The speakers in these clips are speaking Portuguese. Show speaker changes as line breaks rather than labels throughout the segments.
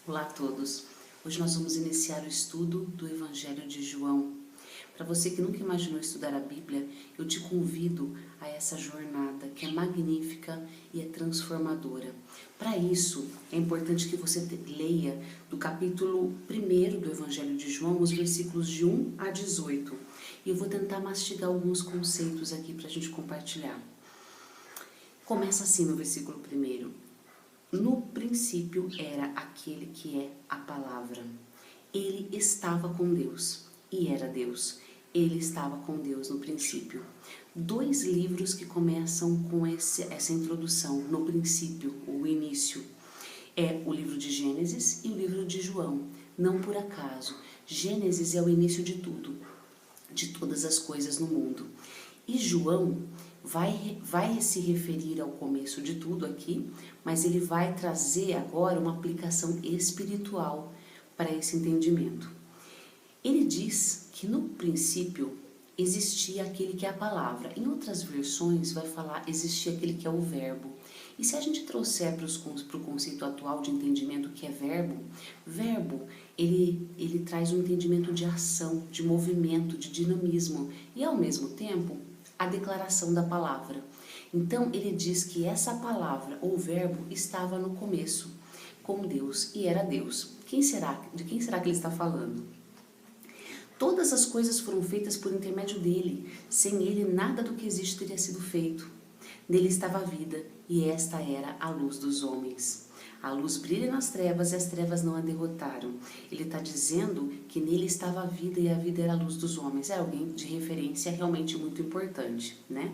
Olá a todos! Hoje nós vamos iniciar o estudo do Evangelho de João. Para você que nunca imaginou estudar a Bíblia, eu te convido a essa jornada que é magnífica e é transformadora. Para isso, é importante que você leia do capítulo 1 do Evangelho de João, os versículos de 1 a 18. E eu vou tentar mastigar alguns conceitos aqui para a gente compartilhar. Começa assim no versículo 1. No princípio era aquele que é a palavra. Ele estava com Deus e era Deus. Ele estava com Deus no princípio. Dois livros que começam com essa introdução, no princípio, o início. É o livro de Gênesis e o livro de João. Não por acaso. Gênesis é o início de tudo, de todas as coisas no mundo. E João vai se referir ao começo de tudo aqui, mas ele vai trazer agora uma aplicação espiritual para esse entendimento. Ele diz que no princípio existia aquele que é a palavra. Em outras versões vai falar existia aquele que é o verbo. E se a gente trouxer para o conceito atual de entendimento que é verbo ele traz um entendimento de ação, de movimento, de dinamismo e ao mesmo tempo a declaração da palavra. Então ele diz que essa palavra ou verbo estava no começo com Deus e era Deus. De quem será que ele está falando? Todas as coisas foram feitas por intermédio dele. Sem ele nada do que existe teria sido feito. Nele estava a vida e esta era a luz dos homens. A luz brilha nas trevas e as trevas não a derrotaram. Ele está dizendo que nele estava a vida e a vida era a luz dos homens. É alguém de referência realmente muito importante, né?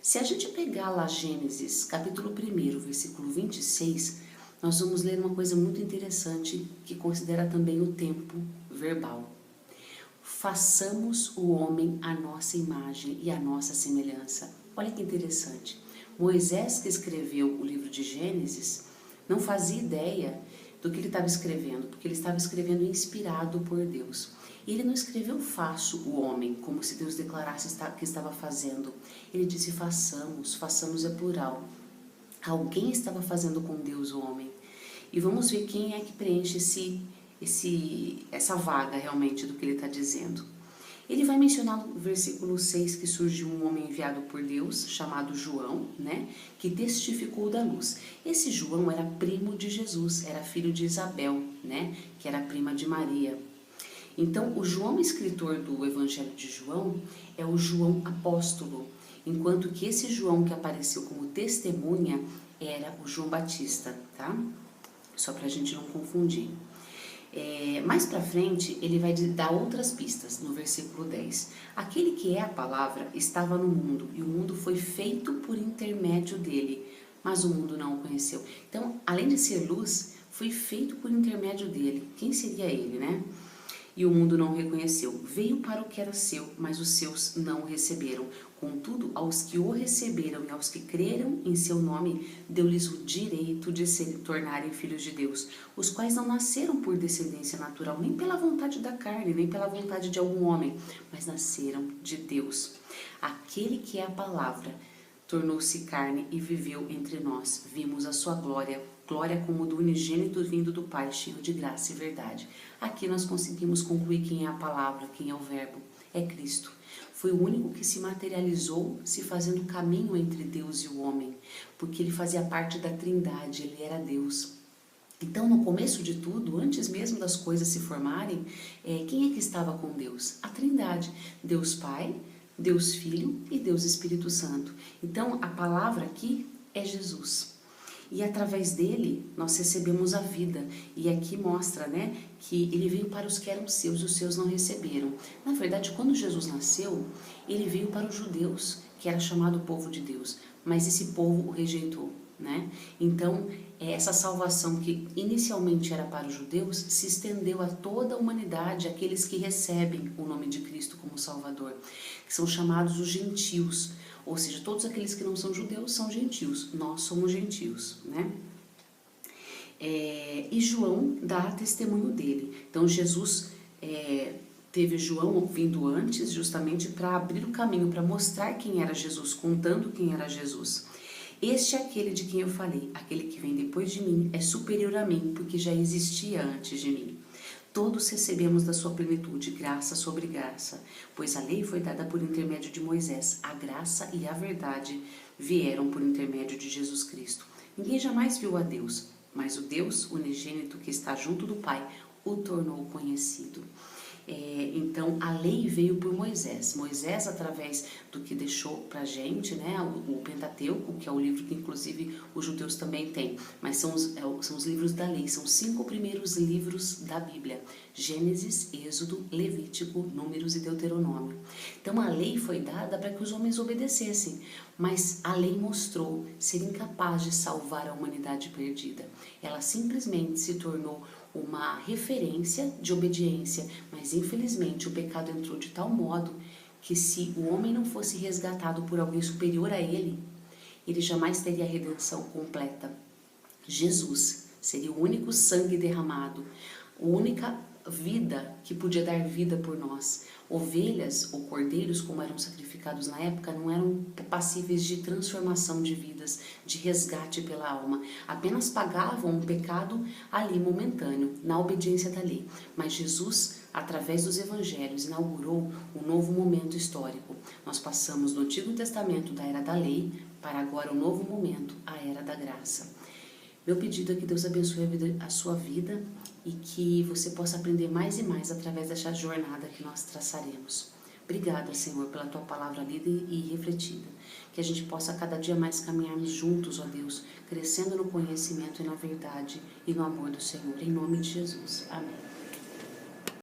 Se a gente pegar lá Gênesis, capítulo 1, versículo 26, nós vamos ler uma coisa muito interessante que considera também o tempo verbal. Façamos o homem à nossa imagem e à nossa semelhança. Olha que interessante. Moisés, que escreveu o livro de Gênesis, não fazia ideia do que ele estava escrevendo, porque ele estava escrevendo inspirado por Deus. E ele não escreveu faço o homem, como se Deus declarasse que estava fazendo. Ele disse façamos é plural. Alguém estava fazendo com Deus o homem. E vamos ver quem é que preenche essa vaga realmente do que ele está dizendo. Ele vai mencionar no versículo 6 que surgiu um homem enviado por Deus, chamado João, né, que testificou da luz. Esse João era primo de Jesus, era filho de Isabel, né, que era prima de Maria. Então, o João, escritor do Evangelho de João, é o João apóstolo, enquanto que esse João que apareceu como testemunha era o João Batista, tá? Só para a gente não confundir. Mais para frente, ele vai dar outras pistas no versículo 10. Aquele que é a palavra estava no mundo, e o mundo foi feito por intermédio dele, mas o mundo não o conheceu. Então, além de ser luz, foi feito por intermédio dele. Quem seria ele, né? E o mundo não o reconheceu. Veio para o que era seu, mas os seus não o receberam. Contudo, aos que o receberam e aos que creram em seu nome, deu-lhes o direito de se tornarem filhos de Deus, os quais não nasceram por descendência natural, nem pela vontade da carne, nem pela vontade de algum homem, mas nasceram de Deus. Aquele que é a palavra tornou-se carne e viveu entre nós. Vimos a sua glória, glória como do unigênito vindo do Pai, cheio de graça e verdade. Aqui nós conseguimos concluir quem é a palavra, quem é o verbo. É Cristo. Foi o único que se materializou, se fazendo caminho entre Deus e o homem, porque ele fazia parte da Trindade, ele era Deus. Então, no começo de tudo, antes mesmo das coisas se formarem, quem é que estava com Deus? A Trindade, Deus Pai, Deus Filho e Deus Espírito Santo. Então, a palavra aqui é Jesus. E através dele, nós recebemos a vida. E aqui mostra, né, que ele veio para os que eram seus, os seus não receberam. Na verdade, quando Jesus nasceu, ele veio para os judeus, que era chamado povo de Deus. Mas esse povo o rejeitou, né? Então, essa salvação que inicialmente era para os judeus, se estendeu a toda a humanidade, aqueles que recebem o nome de Cristo como Salvador, que são chamados os gentios. Ou seja, todos aqueles que não são judeus são gentios, nós somos gentios, né? E João dá testemunho dele. Então Jesus teve João vindo antes justamente para abrir o caminho, para mostrar quem era Jesus, contando quem era Jesus. Este é aquele de quem eu falei, aquele que vem depois de mim é superior a mim, porque já existia antes de mim. Todos recebemos da sua plenitude graça sobre graça, pois a lei foi dada por intermédio de Moisés, a graça e a verdade vieram por intermédio de Jesus Cristo. Ninguém jamais viu a Deus, mas o Deus unigênito que está junto do Pai o tornou conhecido. Então, a lei veio por Moisés. Moisés, através do que deixou pra gente, né, o Pentateuco, que é o livro que inclusive os judeus também têm, mas são os livros da lei, são 5 primeiros livros da Bíblia: Gênesis, Êxodo, Levítico, Números e Deuteronômio. Então, a lei foi dada para que os homens obedecessem, mas a lei mostrou ser incapaz de salvar a humanidade perdida. Ela simplesmente se tornou uma referência de obediência, mas infelizmente o pecado entrou de tal modo que se o homem não fosse resgatado por alguém superior a ele, ele jamais teria a redenção completa. Jesus seria o único sangue derramado, a única vida que podia dar vida por nós. Ovelhas ou cordeiros, como eram sacrificados na época, não eram passíveis de transformação de vidas, de resgate pela alma. Apenas pagavam um pecado ali momentâneo, na obediência da lei. Mas Jesus, através dos evangelhos, inaugurou um novo momento histórico. Nós passamos do Antigo Testamento, da era da lei, para agora o novo momento, a era da graça. Meu pedido é que Deus abençoe a sua vida e que você possa aprender mais e mais através dessa jornada que nós traçaremos. Obrigada, Senhor, pela Tua palavra lida e refletida. Que a gente possa cada dia mais caminharmos juntos, ó Deus, crescendo no conhecimento e na verdade e no amor do Senhor. Em nome de Jesus. Amém.